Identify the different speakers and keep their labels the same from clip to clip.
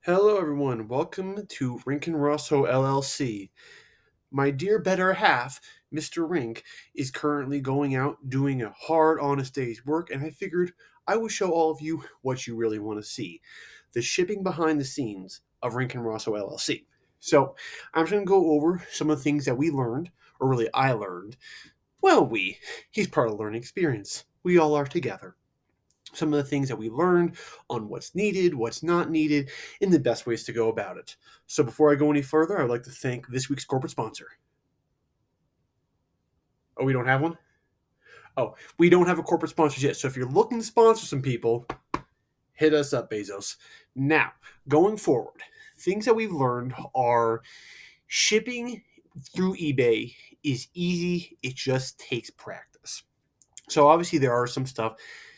Speaker 1: Hello, everyone. Welcome to Rink and Rosso LLC. My dear better half, Mr. Rink, is currently going out doing a hard, honest day's work, and I figured I would show all of you what you really want to see the shipping behind the scenes of Rink and Rosso LLC. So, I'm just going to go over some of the things that we learned, or really I learned. Well, he's part of the learning experience. We all are together. Some of the things that we learned on what's needed, what's not needed, and the best ways to go about it. So before I go any further, I would like to thank this week's corporate sponsor. Oh, we don't have one? Oh, we don't have a corporate sponsor yet. So if you're looking to sponsor some people, hit us up, Bezos. Now, going forward, things that we've learned are shipping through eBay is easy. It just takes practice. So obviously there are some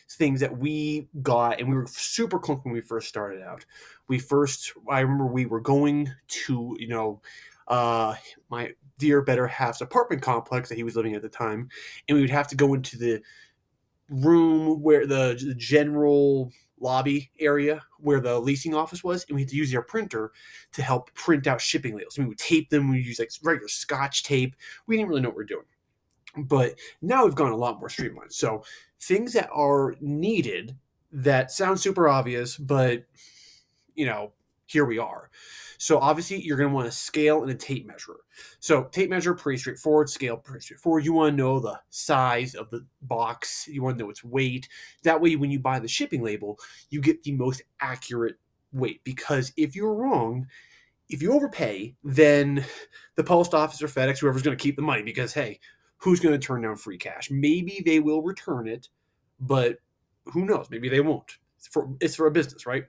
Speaker 1: things that we got, and we were super clunky when we first started out. I remember we were going to, my dear better half's apartment complex that he was living at the time, and we would have to go into the room where the general lobby area where the leasing office was, and we had to use their printer to help print out shipping labels. We would tape them. We would use like regular Scotch tape. We didn't really know what we were doing. But now we've gone a lot more streamlined. So things that are needed that sound super obvious, but here we are. So obviously you're going to want a scale and a tape measure. So tape measure, pretty straightforward. Scale, pretty straightforward. You want to know the size of the box. You want to know its weight. That way, when you buy the shipping label, you get the most accurate weight. Because if you're wrong, if you overpay, then the post office or FedEx, whoever's going to keep the money, because hey, who's going to turn down free cash? Maybe they will return it, but who knows? Maybe they won't. It's for a business, right?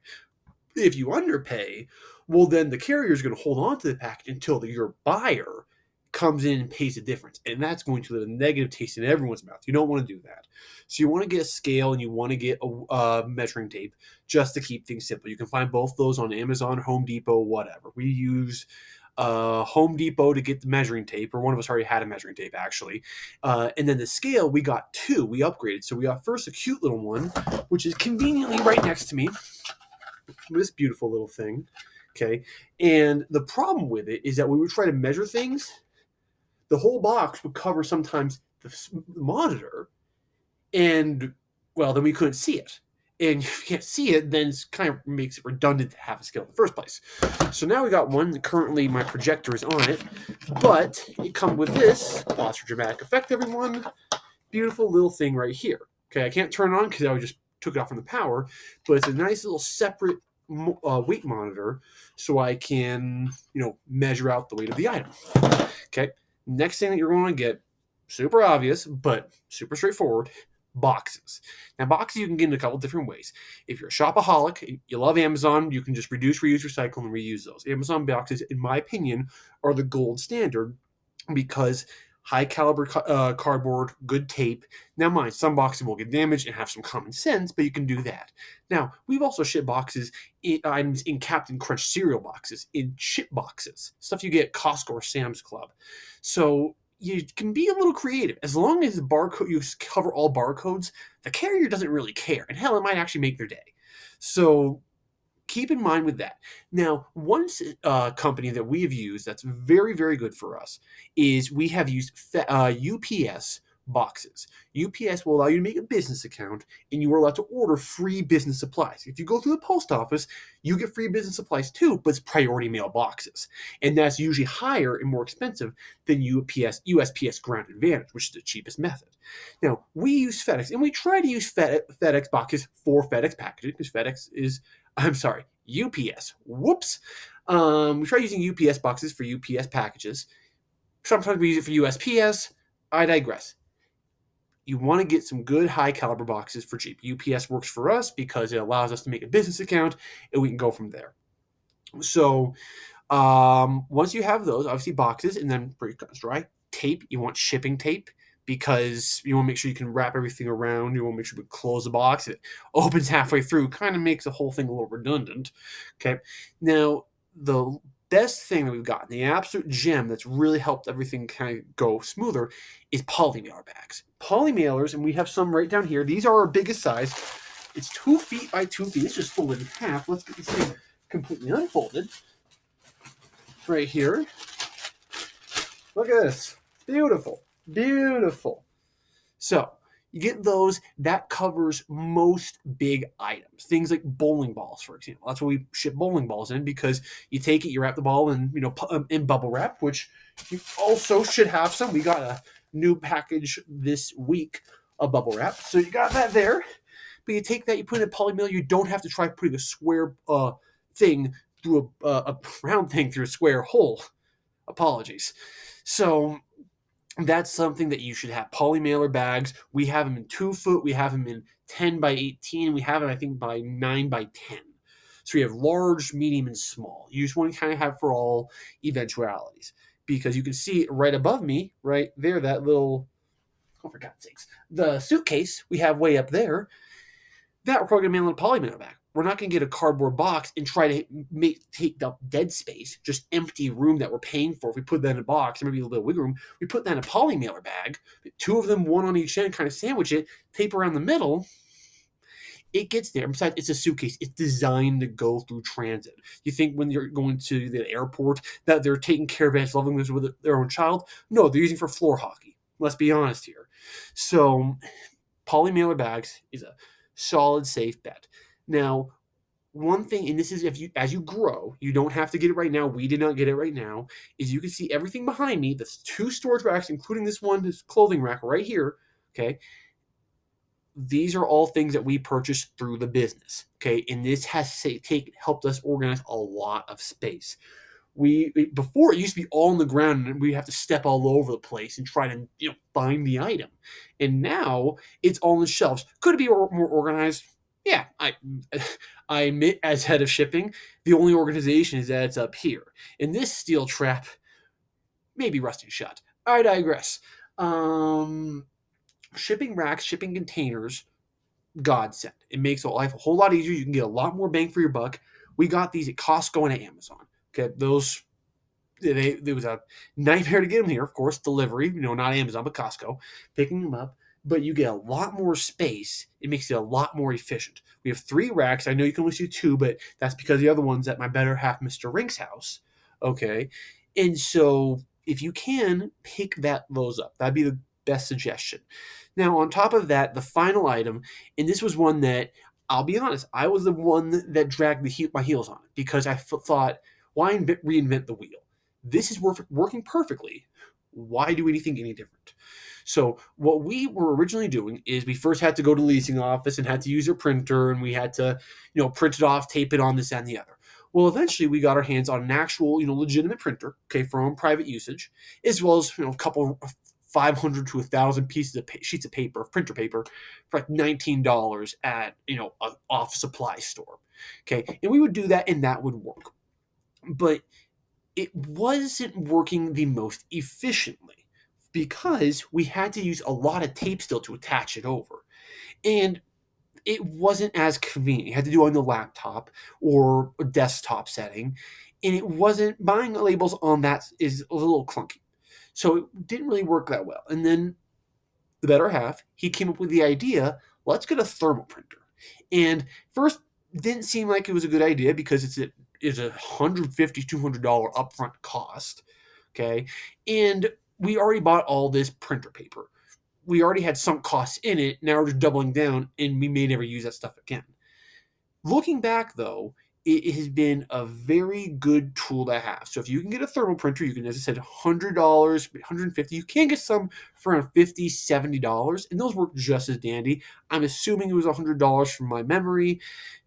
Speaker 1: If you underpay, well, then the carrier is going to hold on to the package until your buyer comes in and pays the difference. And that's going to leave a negative taste in everyone's mouth. You don't want to do that. So you want to get a scale and you want to get a measuring tape just to keep things simple. You can find both those on Amazon, Home Depot, whatever. We use Home Depot to get the measuring tape, or one of us already had a measuring tape, actually. And then the scale, we got two. We upgraded. So we got first a cute little one, which is conveniently right next to me. This beautiful little thing. Okay. And the problem with it is that when we try to measure things, the whole box would cover sometimes the monitor, and well, then we couldn't see it. And if you can't see it, then it kind of makes it redundant to have a scale in the first place. So now we got one. Currently, my projector is on it, but it comes with this. Pause for dramatic effect, everyone. Beautiful little thing right here. Okay, I can't turn it on because I just took it off from the power, but it's a nice little separate weight monitor, so I can measure out the weight of the item. Okay. Next thing that you're going to get, super obvious, but super straightforward, boxes. Now, boxes you can get in a couple different ways. If you're a shopaholic, you love Amazon, you can just reduce, reuse, recycle, and reuse those. Amazon boxes, in my opinion, are the gold standard because high caliber cardboard, good tape. Now, mind, some boxes will get damaged and have some common sense, but you can do that. Now, we've also shipped boxes, items in Captain Crunch cereal boxes, in chip boxes, stuff you get at Costco or Sam's Club. So you can be a little creative. As long as you cover all barcodes, the carrier doesn't really care. And hell, it might actually make their day. So keep in mind with that. Now, one company that we have used that's very, very good for us is we have used UPS boxes. UPS will allow you to make a business account, and you are allowed to order free business supplies. If you go through the post office, you get free business supplies too, but it's priority mail boxes. And that's usually higher and more expensive than USPS Ground Advantage, which is the cheapest method. Now, we use FedEx, and we try to use FedEx boxes for FedEx packaging, because UPS. Whoops. We try using UPS boxes for UPS packages. Sometimes we use it for USPS. I digress. You want to get some good high caliber boxes for cheap. UPS works for us because it allows us to make a business account, and we can go from there. So once you have those, obviously boxes, and then pretty dry tape. You want shipping tape, because you want to make sure you can wrap everything around. You want to make sure you close the box. It opens halfway through, kind of makes the whole thing a little redundant. Okay. Now, the best thing that we've gotten, the absolute gem that's really helped everything kind of go smoother, is polymailer bags. Polymailers, and we have some right down here. These are our biggest size. It's 2 feet by 2 feet. It's just folded in half. Let's get this thing completely unfolded. Right here. Look at this. Beautiful. Beautiful. So you get those. That covers most big items. Things like bowling balls, for example. That's what we ship bowling balls in, because you take it, you wrap the ball in bubble wrap, which you also should have some. We got a new package this week of bubble wrap, so you got that there. But you take that, you put it in a polymer. You don't have to try putting a square thing through a round thing through a square hole. Apologies. So that's something that you should have. Poly mailer bags. We have them in 2 foot. We have them in 10 by 18. We have them, I think, by 9 by 10. So we have large, medium, and small. You just want to kind of have for all eventualities, because you can see right above me, right there, that little, oh, for God's sakes, the suitcase we have way up there, that we're probably going to mail in a poly mailer bag. We're not going to get a cardboard box and try to take up dead space, just empty room that we're paying for. If we put that in a box, maybe a little bit of wiggle room, we put that in a poly mailer bag, 2 of them, 1 on each end, kind of sandwich it, tape around the middle. It gets there. Besides, it's a suitcase. It's designed to go through transit. You think when you're going to the airport that they're taking care of it, loving this with their own child? No, they're using for floor hockey. Let's be honest here. So poly mailer bags is a solid, safe bet. Now, one thing, and this is as you grow, you don't have to get it right now. We did not get it right now. Is you can see everything behind me. That's 2 storage racks, including this clothing rack right here. Okay, these are all things that we purchased through the business. Okay, and this has helped us organize a lot of space. Before, it used to be all on the ground, and we have to step all over the place and try to find the item. And now it's all on the shelves. Could it be more organized? Yeah, I admit, as head of shipping, the only organization is that it's up here. And this steel trap may be rusting shut. I digress. Shipping racks, shipping containers, godsend. It makes life a whole lot easier. You can get a lot more bang for your buck. We got these at Costco and at Amazon. Okay, there was a nightmare to get them here, of course, delivery, not Amazon, but Costco, picking them up. But you get a lot more space. It makes it a lot more efficient. We have 3 racks. I know you can only see 2, but that's because the other one's at my better half, Mr. Rink's house. Okay, and so if you can, pick those up. That'd be the best suggestion. Now, on top of that, the final item, and this was one that, I'll be honest, I was the one that dragged my heels on it, because I thought, why reinvent the wheel? This is working perfectly. Why do anything any different? So what we were originally doing is we first had to go to the leasing office and had to use their printer, and we had to, print it off, tape it on, this and the other. Well, eventually we got our hands on an actual, legitimate printer, okay, for our own private usage, as well as, a couple 500 to 1,000 pieces of sheets of paper, printer paper, for like $19 at, an office supply store. Okay, and we would do that, and that would work. But it wasn't working the most efficiently, because we had to use a lot of tape still to attach it over. And it wasn't as convenient. You had to do it on the laptop or a desktop setting. And it wasn't, buying labels on that is a little clunky. So it didn't really work that well. And then the better half, he came up with the idea, let's get a thermal printer. And first, didn't seem like it was a good idea, because it's a $150, $200 upfront cost. Okay. And we already bought all this printer paper. We already had sunk costs in it. Now we're just doubling down, and we may never use that stuff again. Looking back, though, it has been a very good tool to have. So if you can get a thermal printer, you can, as I said, $100, $150. You can get some for around $50, $70, and those work just as dandy. I'm assuming it was $100 from my memory,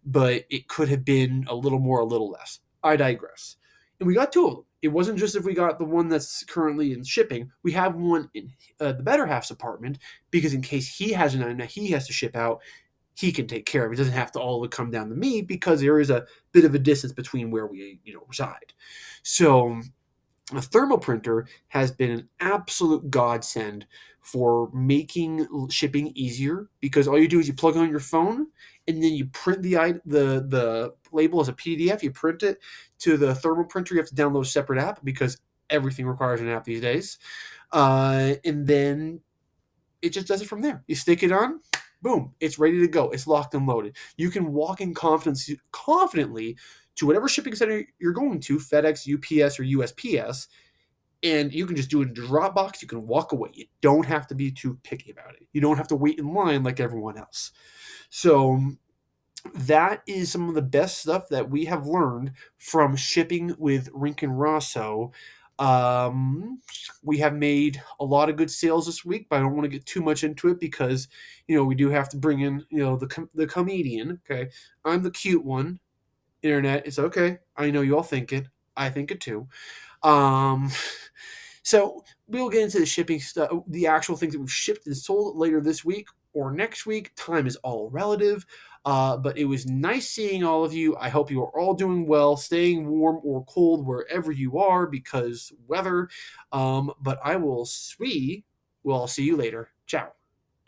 Speaker 1: but it could have been a little more, a little less. I digress. And we got 2 of them. It wasn't just if we got the one that's currently in shipping. We have one in the better half's apartment, because in case he has an item that he has to ship out, he can take care of it. It doesn't have to all come down to me, because there is a bit of a distance between where we reside. So a thermal printer has been an absolute godsend for making shipping easier, because all you do is you plug it on your phone, and then you print the label as a PDF. You print it to the thermal printer. You have to download a separate app, because everything requires an app these days. And then it just does it from there. You stick it on, boom, it's ready to go. It's locked and loaded. You can walk in confidently to whatever shipping center you're going to, FedEx, UPS, or USPS, and you can just do it in Dropbox. You can walk away. You don't have to be too picky about it. You don't have to wait in line like everyone else. So that is some of the best stuff that we have learned from shipping with Rink and Rosso. We have made a lot of good sales this week, but I don't want to get too much into it because, we do have to bring in, the comedian. Okay, I'm the cute one. Internet, it's okay. I know you all think it. I think it too. Um, so we'll get into the shipping stuff, the actual things that we've shipped and sold later this week or next week. Time is all relative. But it was nice seeing all of you. I hope you are all doing well, staying warm or cold wherever you are because weather. But I'll see you later. Ciao.